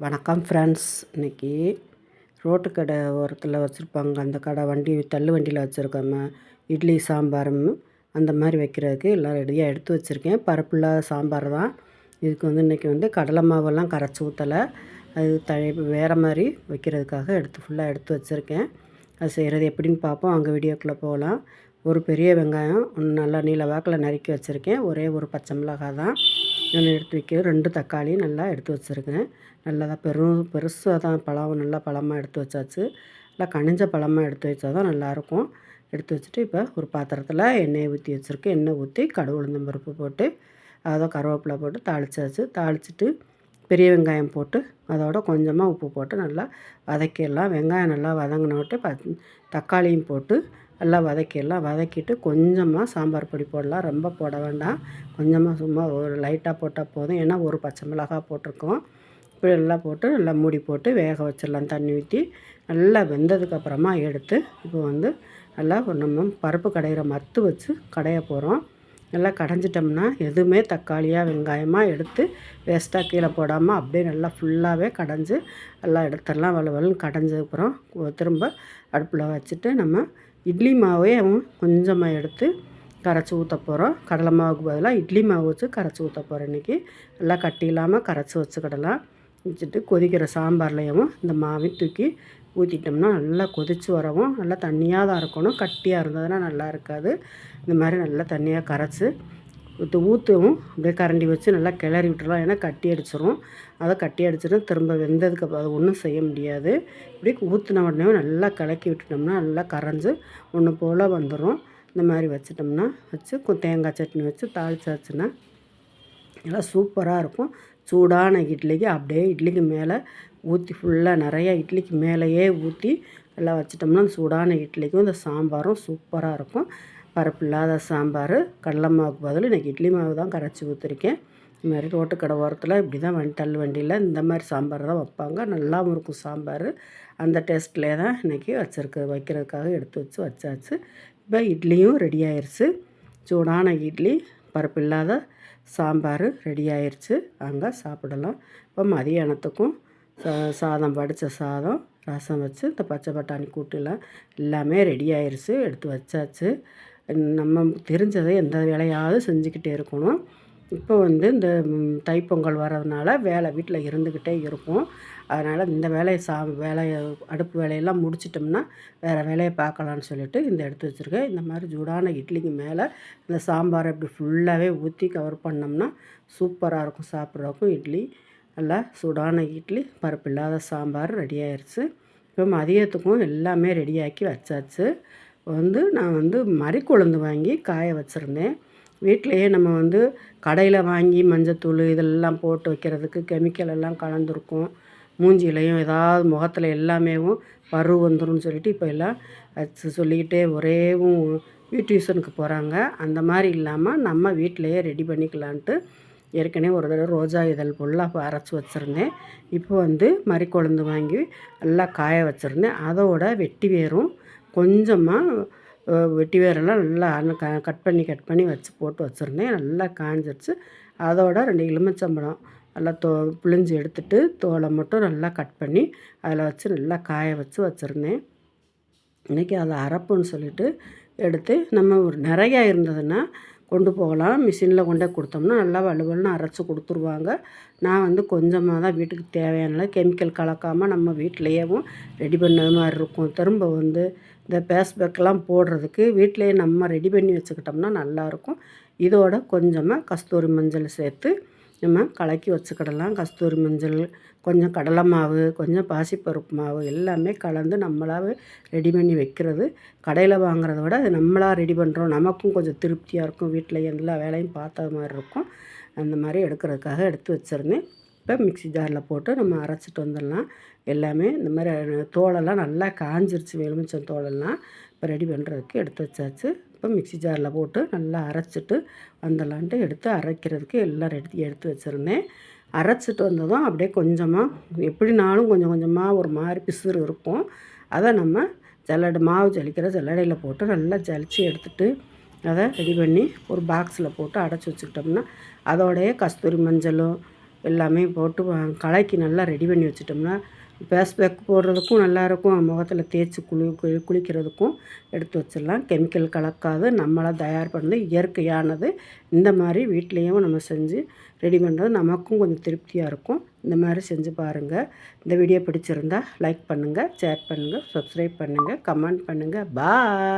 வணக்கம் ஃப்ரெண்ட்ஸ். இன்றைக்கி ரோட்டு கடை ஓரத்தில் வச்சுருப்பாங்க, அந்த கடை வண்டி தள்ளு வண்டியில் வச்சுருக்கோம். இட்லி சாம்பாரும் அந்த மாதிரி வைக்கிறதுக்கு எல்லாம் ரெடியாக எடுத்து வச்சுருக்கேன். பருப்பில்லாத சாம்பார் தான். இதுக்கு இன்றைக்கி கடலை மாவெல்லாம் கரைச்சி ஊற்றலை, அது வேறு மாதிரி வைக்கிறதுக்காக ஃபுல்லாக எடுத்து வச்சுருக்கேன். அது செய்கிறது எப்படின்னு பார்ப்போம். அங்கே வீடியோக்குள்ளே போகலாம். ஒரு பெரிய வெங்காயம் நல்லா நீல வாக்கில் நறுக்கி வச்சுருக்கேன். ஒரே ஒரு பச்சை மிளகாய் தான் நான் எடுத்து வைக்கிறேன். 2 தக்காளி நல்லா எடுத்து வச்சுருக்கேன். நல்லா தான் பெருசாக தான் பழம், நல்லா பழமாக எடுத்து வச்சாச்சு. நல்லா கனிஞ்ச பழமாக எடுத்து வச்சா தான் நல்லாயிருக்கும். எடுத்து வச்சுட்டு இப்போ ஒரு பாத்திரத்தில் எண்ணெயை ஊற்றி வச்சுருக்கேன். எண்ணெய் ஊற்றி கடுகு உளுந்தம் பருப்பு போட்டு அதை கருவேப்பிலை போட்டு தாளிச்சாச்சு. தாளிச்சிட்டு பெரிய வெங்காயம் போட்டு அதோட கொஞ்சமாக உப்பு போட்டு நல்லா வதக்கிடலாம். வெங்காயம் நல்லா வதங்கினோட்டு தக்காளியும் போட்டு நல்லா வதக்கிடலாம். வதக்கிட்டு கொஞ்சமாக சாம்பார் பொடி போடலாம், ரொம்ப போட வேண்டாம். கொஞ்சமாக சும்மா ஒரு லைட்டாக போட்டால் போதும். ஏன்னா ஒரு பச்சை மிளகாய் போட்டிருக்கோம். இப்படி எல்லாம் போட்டு நல்லா மூடி போட்டு வேக வச்சிடலாம். தண்ணி ஊற்றி நல்லா வெந்ததுக்கப்புறமா எடுத்து இப்போ நல்லா நம்ம பருப்பு கடையிற மத்து வச்சு கடைய போகிறோம். நல்லா கடைஞ்சிட்டோம்னா எதுவுமே தக்காளியாக வெங்காயமாக எடுத்து வேஸ்ட்டாக கீழே போடாமல் அப்படியே நல்லா ஃபுல்லாகவே கடைஞ்சி நல்லா எடுத்துடலாம். வலுவலுன்னு கடைஞ்சதுக்கப்புறம் திரும்ப அடுப்பில் வச்சுட்டு நம்ம இட்லி மாவே கொஞ்சமாக எடுத்து கரைச்சி ஊற்ற போகிறோம். கடலை மாவுக்கு பதிலாக இட்லி மாவு வச்சு கரைச்சி ஊற்ற போகிறோம். இன்றைக்கி நல்லா கட்டி இல்லாமல் கரைச்சி வச்சுக்கிடலாம். வச்சுட்டு கொதிக்கிற சாம்பார்லையும் இந்த மாவையும் தூக்கி ஊற்றிட்டோம்னா நல்லா கொதித்து வரவும் நல்லா தண்ணியாக தான் இருக்கணும். கட்டியாக இருந்ததுன்னா நல்லா இருக்காது. இந்த மாதிரி நல்லா தண்ணியாக கரைச்சி ஊற்றவும் அப்படியே கரண்டி வச்சு நல்லா கிளறி விட்டுறலாம். ஏன்னா கட்டி அடிச்சிடும். அதை கட்டி அடிச்சிடும் திரும்ப வெந்ததுக்கு அது ஒன்றும் செய்ய முடியாது. இப்படி ஊற்றின உடனே நல்லா கலக்கி விட்டுட்டோம்னா நல்லா கரைஞ்சி ஒன்று போல் வந்துடும். இந்த மாதிரி வச்சிட்டோம்னா வச்சு தேங்காய் சட்னி வச்சு தாளிச்சாச்சுன்னா நல்லா சூப்பராக இருக்கும். சூடான இட்லிக்கு அப்படியே இட்லிக்கு மேலே ஊற்றி ஃபுல்லாக நிறையா இட்லிக்கு மேலேயே ஊற்றி நல்லா வச்சிட்டோம்னா சூடான இட்லிக்கும் இந்த சாம்பாரும் சூப்பராக இருக்கும். பருப்பு இல்லாத சாம்பார், கடலை மாவுக்கு பதில் இன்றைக்கி இட்லி மாவு தான் கரைச்சி ஊற்றிருக்கேன். இது மாதிரி ரோட்டுக்கடை ஓரத்தில் இப்படி தான் தள்ளு வண்டியில் இந்த மாதிரி சாம்பார் தான் வைப்பாங்க. நல்லாவும் இருக்கும் சாம்பார். அந்த டேஸ்ட்லேயே தான் இன்றைக்கி வைக்கிறதுக்காக எடுத்து வச்சாச்சு. இப்போ இட்லியும் ரெடி ஆயிடுச்சு. சூடான இட்லி, பருப்பு இல்லாத சாம்பார் ரெடி ஆயிடுச்சு. அங்கே சாப்பிடலாம். இப்போ மதியானத்துக்கும் சாதம், வடித்த சாதம், ரசம் வச்சு இந்த பச்சை பட்டாணி கூட்டுலாம் எல்லாமே ரெடி ஆயிடுச்சு. எடுத்து வச்சாச்சு. நம்ம தெரிஞ்சதை எந்த வேலையாவது செஞ்சுக்கிட்டே இருக்கணும். இப்போ இந்த தைப்பொங்கல் வர்றதுனால வேலை வீட்டில் இருந்துக்கிட்டே இருக்கும். அதனால் இந்த வேலையை அடுப்பு வேலையெல்லாம் முடிச்சிட்டோம்னா வேறு வேலையை பார்க்கலான்னு சொல்லிட்டு எடுத்து வச்சுருக்கேன். இந்த மாதிரி சூடான இட்லிக்கு மேலே இந்த சாம்பாரை இப்படி ஃபுல்லாகவே ஊற்றி கவர் பண்ணோம்னா சூப்பராக இருக்கும். சாப்பிட்றதுக்கும் இட்லி நல்லா சூடான இட்லி, பருப்பு இல்லாத சாம்பார் ரெடி ஆயிடுச்சு. இப்போ மதியத்துக்கும் எல்லாமே ரெடியாக்கி வச்சாச்சு. நான் மறிக்கொழுந்து வாங்கி காய வச்சுருந்தேன். வீட்டிலையே நம்ம கடையில் வாங்கி மஞ்சத்தூள் இதெல்லாம் போட்டு வைக்கிறதுக்கு கெமிக்கல் எல்லாம் கலந்துருக்கும். மூஞ்சிலையும் ஏதாவது முகத்தில் எல்லாமேவும் பரு வந்துடும் சொல்லிட்டு இப்போ எல்லாம் சொல்லிக்கிட்டே ஒரேவும் பியூட்டிஷனுக்கு போகிறாங்க. அந்த மாதிரி இல்லாமல் நம்ம வீட்டிலையே ரெடி பண்ணிக்கலான்ட்டு ஏற்கனவே ஒரு தடவை ரோஜா இதழ் ஃபுல்லாக அரைச்சி வச்சுருந்தேன். இப்போ மறிக்கொழுந்து வாங்கி நல்லா காய வச்சுருந்தேன். அதோட வெட்டி வேரும் கொஞ்சமாக வெட்டி வேரெல்லாம் நல்லா கட் பண்ணி போட்டு வச்சுருந்தேன். நல்லா காஞ்சிருச்சு. அதோட 2 எலுமிச்சம்பழம் நல்லா பிழிஞ்சு எடுத்துட்டு தோலை மட்டும் நல்லா கட் பண்ணி அதில் வச்சு நல்லா காய வச்சுருந்தேன். இன்றைக்கி அதை அரைப்புன்னு சொல்லிட்டு எடுத்து நம்ம ஒரு நிறையா இருந்ததுன்னா கொண்டு போகலாம். மிஷினில் கொண்டே கொடுத்தோம்னா நல்லா வலுவலுன்னு அரைச்சி கொடுத்துருவாங்க. நான் கொஞ்சமாக தான் வீட்டுக்கு தேவையான கெமிக்கல் கலக்காமல் நம்ம வீட்டிலையேவும் ரெடி பண்ணது மாதிரி இருக்கும். திரும்ப இந்த பேஸ்பேக்கெலாம் போடுறதுக்கு வீட்டிலையே நம்ம ரெடி பண்ணி வச்சுக்கிட்டோம்னா நல்லாயிருக்கும். இதோட கொஞ்சமாக கஸ்தூரி மஞ்சள் சேர்த்து நம்ம கலக்கி வச்சுக்கிடலாம். கஸ்தூரி மஞ்சள், கொஞ்சம் கடலை மாவு, கொஞ்சம் பாசிப்பருப்பு மாவு எல்லாமே கலந்து நம்மளாவே ரெடி பண்ணி வைக்கிறது. கடையில் வாங்குறத விட அது நம்மளாக ரெடி பண்ணுறோம். நமக்கும் கொஞ்சம் திருப்தியாக இருக்கும். வீட்டில் எல்லா வேலையும் பார்த்தது மாதிரி இருக்கும். அந்த மாதிரி எடுக்கிறதுக்காக எடுத்து வச்சுருந்தேன். இப்போ மிக்ஸி ஜாரில் போட்டு நம்ம அரைச்சிட்டு வந்துடலாம். எல்லாமே இந்த மாதிரி தோலெல்லாம் நல்லா காஞ்சிருச்சு. எலுமிச்சம் தோலெல்லாம் இப்போ ரெடி பண்ணுறதுக்கு எடுத்து வச்சாச்சு. இப்போ மிக்ஸி ஜாரில் போட்டு நல்லா அரைச்சிட்டு வந்துடலான்ட்டு எடுத்து அரைக்கிறதுக்கு எல்லாம் எடுத்து வச்சுருந்தேன். அரைச்சிட்டு வந்ததும் அப்படியே கொஞ்சமாக எப்படினாலும் கொஞ்சம் கொஞ்சமாக ஒரு மாதிரி பிசுறு இருக்கும். அதை நம்ம மாவு ஜலிக்கிற ஜல்லடையில் போட்டு நல்லா ஜலிச்சு எடுத்துட்டு அதை ரெடி பண்ணி ஒரு பாக்ஸில் போட்டு அடைச்சி வச்சுக்கிட்டோம்னா அதோடைய கஸ்தூரி மஞ்சளும் எல்லாமே போட்டு கலக்கி நல்லா ரெடி பண்ணி வச்சுட்டோம்னா ஃபேஸ் பேக் போடுறதுக்கும் நல்லாயிருக்கும், முகத்தில் தேய்ச்சி குளிக்கிறதுக்கும் எடுத்து வச்சிடலாம். கெமிக்கல் கலக்காது, நம்மளாக தயார் பண்ணது இயற்கையானது. இந்த மாதிரி வீட்லேயும் நம்ம செஞ்சு ரெடி பண்ணுறது நமக்கும் கொஞ்சம் திருப்தியாக இருக்கும். இந்த மாதிரி செஞ்சு பாருங்கள். இந்த வீடியோ பிடிச்சிருந்தா லைக் பண்ணுங்கள், ஷேர் பண்ணுங்கள், சப்ஸ்கிரைப் பண்ணுங்கள், கமெண்ட் பண்ணுங்கள். பாய்.